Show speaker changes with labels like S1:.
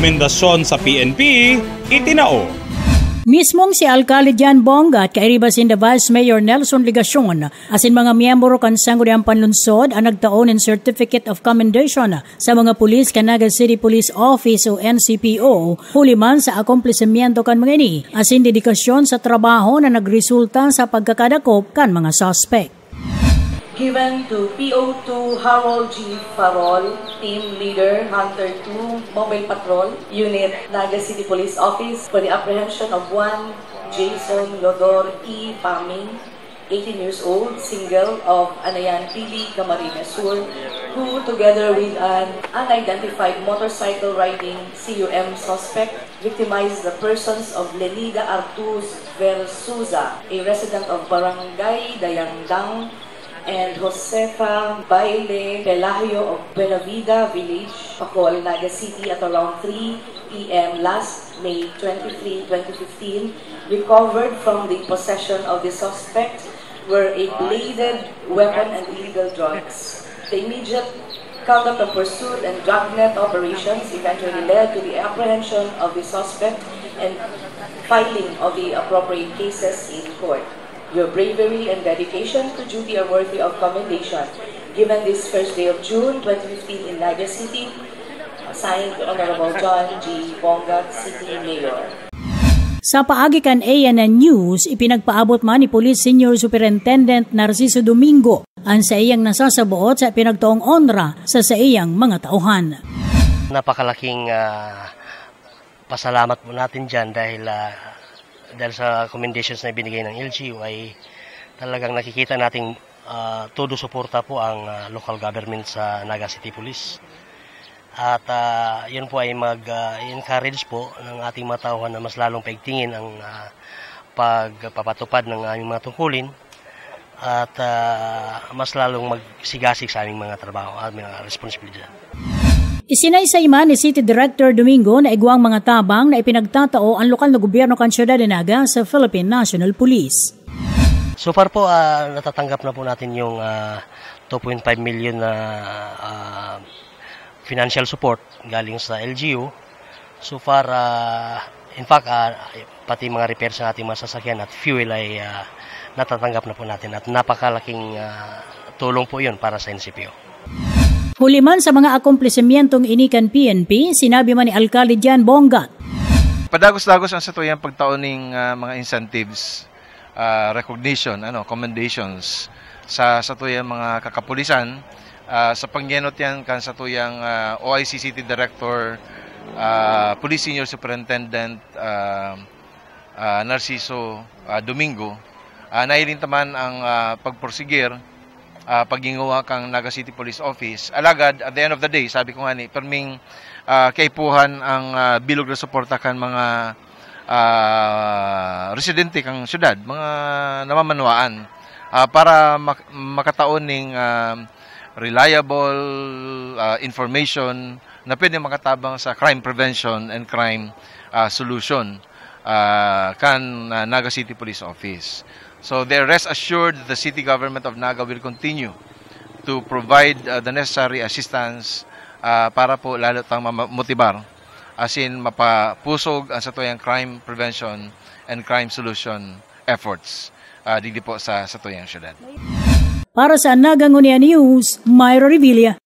S1: rekomendasyon sa PNP, itinao.
S2: Mismong si Alcalde Jan Bongat kairibasin the Vice Mayor Nelson Ligacion asin mga miyembro kan Sangguniang Panlunsod ang nagtaon ng Certificate of Commendation sa mga pulis kan Naga City Police Office o NCPO huliman sa akomplesimiento kan mga ini asin dedikasyon sa trabaho na nagresulta sa pagkakadakop kan mga suspect.
S3: Given to PO2 Harold G. Farol, Team Leader, Hunter 2, Mobile Patrol, Unit, Naga City Police Office for the apprehension of one Jason Lodor E. Paming, 18 years old, single of Anayan PB, Camarines Sur, who together with an unidentified motorcycle riding CUM suspect victimized the persons of Lelida Artuz Versuza, a resident of Barangay Dayangdang, and Josefa Baile Pelayo of Buenavida Village, Pacol, Naga City at around 3 p.m. last May 23, 2015, recovered from the possession of the suspect were a bladed weapon and illegal drugs. The immediate conduct of pursuit and dragnet operations eventually led to the apprehension of the suspect and filing of the appropriate cases in court. Your bravery and dedication to duty are worthy of commendation. Given this first day of June 2015 in Naga City, signed Honorable John G. Bongat, City Mayor.
S2: Sa paagi kan ANN News, ipinagpaabot man ni Police Senior Superintendent Narciso Domingo ang sa iyang nasasabuot sa pinagtoong onra sa iyang mga tauhan.
S4: Napakalaking pasalamat po natin dyan dahil sa commendations na binigay ng LGU ay talagang nakikita nating todo suporta po ang local government sa Naga City Police. At yun po ay mag-encourage po ng ating mga tauhan na mas lalong paigtingin ang pagpapatupad ng aming mga tungkulin at mas lalong magsigasig sa aming mga trabaho at mga responsibilidad.
S2: Isinaysay man ni City Director Domingo na igwang mga tabang na ipinagtatao ang lokal na gobyerno kan Siyudad de Naga sa Philippine National Police.
S4: So far po, natatanggap na po natin yung 2.5 million na financial support galing sa LGU. So far, in fact, pati mga repairs sa ating mga sasakyan at fuel ay natatanggap na po natin at napakalaking tulong po yun para sa NCPO.
S2: Huliman sa mga akomplesimientong inikan PNP, sinabi man ni Alcalde Jan Bongat.
S5: Padagos-dagos ang satuyang pagtaoning mga incentives, recognition, commendations sa satuyang mga kakapulisan, sa pangyenot yan kan satuyang OIC City Director, Police Senior Superintendent Narciso Domingo, nailin taman ang pagporsigir paggingawa kang Naga City Police Office. Alagad, at the end of the day, sabi ko nga ni, perming kaipuhan ang bilog na suporta kan mga residente kang syudad, mga namamanwaan, para makataon ng reliable information na pwede makatabang sa crime prevention and crime solution kan Naga City Police Office. So they rest assured that the city government of Naga will continue to provide the necessary assistance para po lalo tang motibar asin mapapusog ang satuyang crime prevention and crime solution efforts dito po sa satuyang syudad.
S2: Para sa Naga Ngunia News, Myra Revilla.